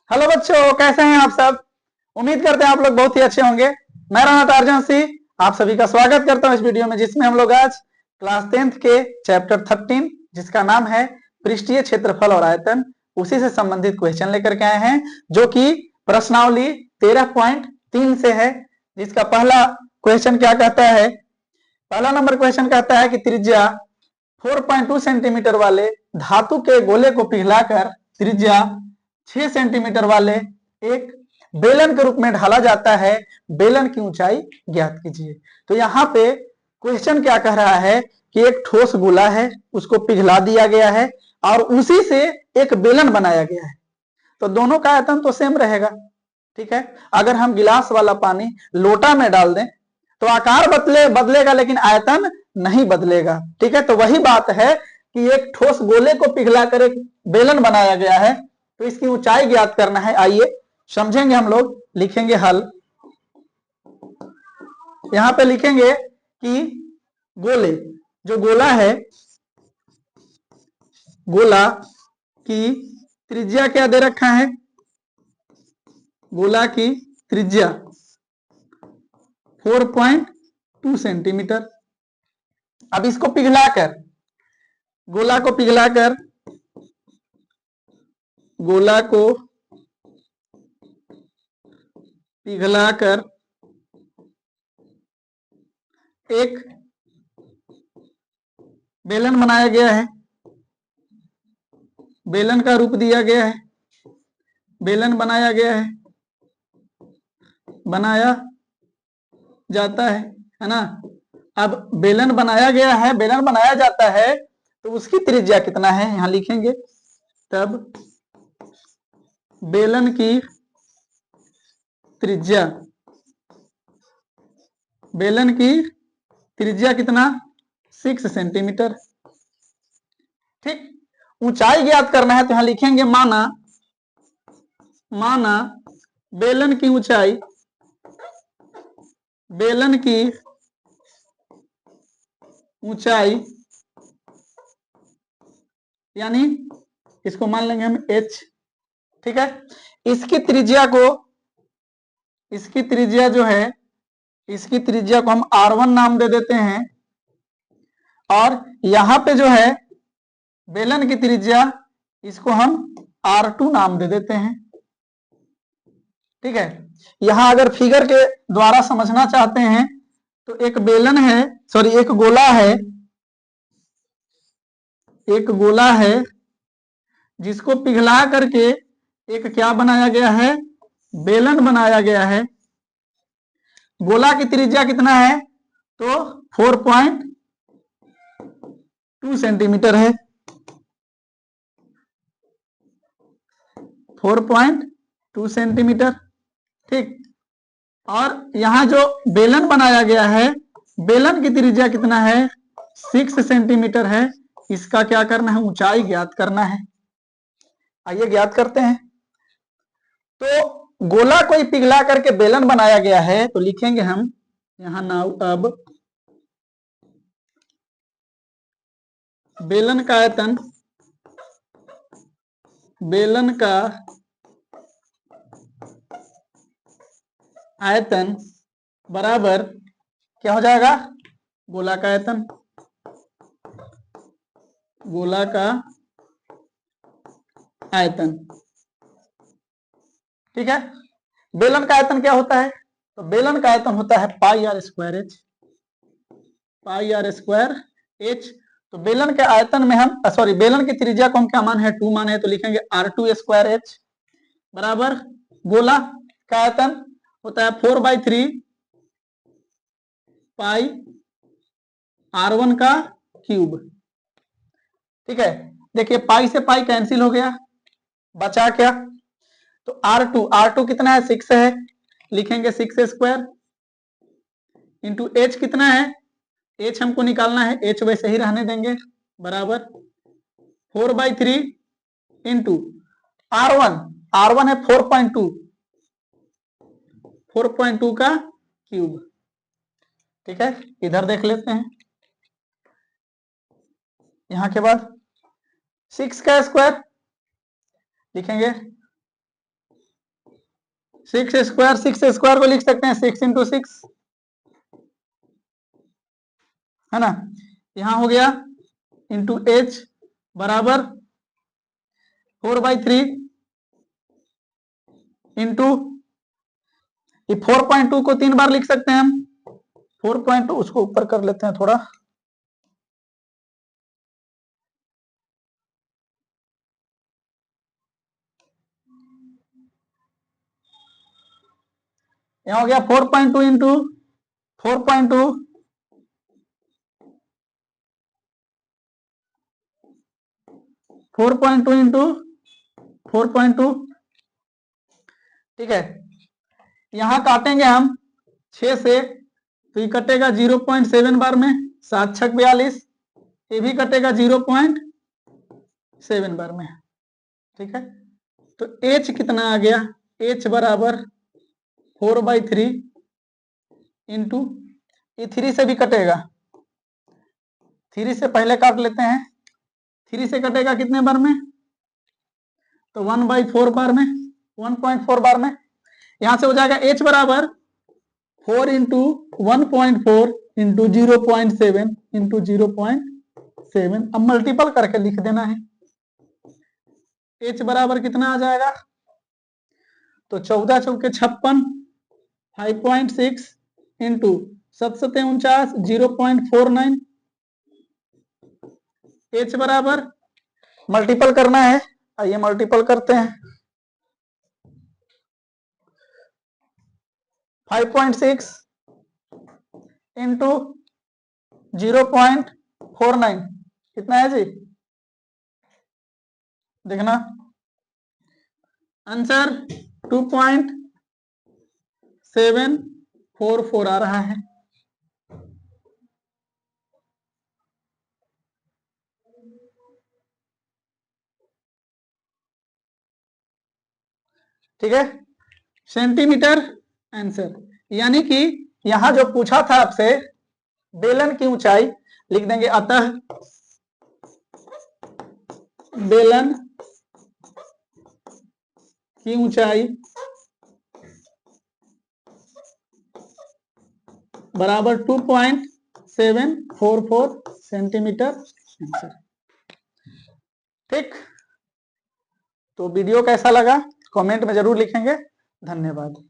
Hello बच्चों, कैसे हैं आप सब। उम्मीद करते हैं आप लोग बहुत ही अच्छे होंगे। मैं राणा टार्जन सिंह आप सभी का स्वागत करता हूं इस वीडियो में, जिसमें हम लोग आज क्लास 10th के चैप्टर 13 जिसका नाम है पृष्ठीय क्षेत्रफल और आयतन, उसी से संबंधित क्वेश्चन लेकर के आए हैं, जो कि प्रश्नावली 13.3 से है। जिसका पहला क्वेश्चन क्या कहता है, पहला नंबर क्वेश्चन कहता है कि त्रिज्या 4.2 सेंटीमीटर वाले धातु के गोले को पिघलाकर त्रिज्या 6 सेंटीमीटर वाले एक बेलन के रूप में ढाला जाता है, बेलन की ऊंचाई ज्ञात कीजिए। तो यहाँ पे क्वेश्चन क्या कह रहा है कि एक ठोस गोला है, उसको पिघला दिया गया है और उसी से एक बेलन बनाया गया है। तो दोनों का आयतन तो सेम रहेगा, ठीक है। अगर हम गिलास वाला पानी लोटा में डाल दें तो आकार बदलेगा लेकिन आयतन नहीं बदलेगा, ठीक है। तो वही बात है कि एक ठोस गोले को पिघलाकर एक बेलन बनाया गया है, तो इसकी ऊंचाई ज्ञात करना है। आइए समझेंगे हम लोग, लिखेंगे हल। यहां पे लिखेंगे कि गोले, जो गोला है, गोला की त्रिज्या क्या दे रखा है, गोला की त्रिज्या 4.2 सेंटीमीटर। अब इसको पिघलाकर, गोला को पिघलाकर, गोला को पिघलाकर एक बेलन बनाया गया है, बेलन का रूप दिया गया है, बेलन बनाया गया है, बनाया जाता है ना। अब बेलन बनाया गया है, बेलन बनाया जाता है, तो उसकी त्रिज्या कितना है यहां लिखेंगे। तब बेलन की त्रिज्या, बेलन की त्रिज्या कितना, 6 सेंटीमीटर, ठीक। ऊंचाई ज्ञात करना है तो यहां लिखेंगे माना, माना बेलन की ऊंचाई, बेलन की ऊंचाई यानी इसको मान लेंगे हम h, ठीक है। इसकी त्रिज्या को, इसकी त्रिज्या जो है, इसकी त्रिज्या को हम r1 नाम दे देते हैं, और यहां पे जो है बेलन की त्रिज्या, इसको हम r2 नाम दे देते हैं, ठीक है। यहां अगर फिगर के द्वारा समझना चाहते हैं तो एक बेलन है, सॉरी एक गोला है, एक गोला है जिसको पिघला करके एक क्या बनाया गया है, बेलन बनाया गया है। गोला की त्रिज्या कितना है, तो 4.2 सेंटीमीटर है, 4.2 सेंटीमीटर, ठीक। और यहां जो बेलन बनाया गया है, बेलन की त्रिज्या कितना है, 6 सेंटीमीटर है। इसका क्या करना है, ऊंचाई ज्ञात करना है। आइए ज्ञात करते हैं। तो गोला को पिघला करके बेलन बनाया गया है, तो लिखेंगे हम यहां नाउ अब बेलन का आयतन, बेलन का आयतन बराबर क्या हो जाएगा, गोला का आयतन, गोला का आयतन, ठीक है। बेलन का आयतन क्या होता है, तो बेलन का आयतन होता है pi r square h, pi r square h. तो बेलन के आयतन में हम, सॉरी बेलन की त्रिज्या को हम क्या मान है, 2 मान है, तो लिखेंगे r2 स्क्वायर एच बराबर गोला का आयतन होता है 4/3 पाई r1 का क्यूब, ठीक है। देखिए पाई से पाई कैंसिल हो गया, बचा क्या, तो r2 कितना है, 6 है, लिखेंगे 6 स्क्वायर इंटू एच कितना है, एच हमको निकालना है, एच वैसे ही रहने देंगे, बराबर 4/3 इंटू r1 है 4.2 का क्यूब, ठीक है। इधर देख लेते हैं, यहां के बाद 6 का स्क्वायर लिखेंगे 6 स्क्वायर को लिख सकते हैं 6 इंटू 6, है ना। यहां हो गया इंटू एच बराबर 4/3 इंटू 4.2 को 3 बार लिख सकते हैं हम। 4.2 उसको ऊपर कर लेते हैं थोड़ा, यहां हो गया 4.2 इंटू 4.2 4.2 इंटू 4.2, ठीक है। यहां काटेंगे हम 6 से, तो ये कटेगा 0.7 बार में, 7 छक 42, ये भी कटेगा 0.7 बार में, ठीक है। तो h कितना आ गया, h बराबर 4/3 इंटू, ये 3 से भी कटेगा, 3 से पहले काट लेते हैं, 3 से कटेगा कितने बार में, तो 1/4 बार में, 1.4 बार में। यहां से हो जाएगा h बराबर 4 इंटू 1.4 इंटू 0.7 इंटू 0.7। अब मल्टीपल करके लिख देना है, h बराबर कितना आ जाएगा, तो 14 चौके 56, 5.6 इंटू 7 0.49, h बराबर मल्टीपल करना है, आइए मल्टीपल करते हैं। 5.6 इंटू 0.49 कितना है जी, देखना आंसर 2.744 आ रहा है। ठीक है, सेंटीमीटर आंसर, यानी कि यहां जो पूछा था आपसे बेलन की ऊंचाई, लिख देंगे अतः बेलन की ऊंचाई बराबर 2.744 सेंटीमीटर आंसर। ठीक, तो वीडियो कैसा लगा कमेंट में जरूर लिखेंगे। धन्यवाद।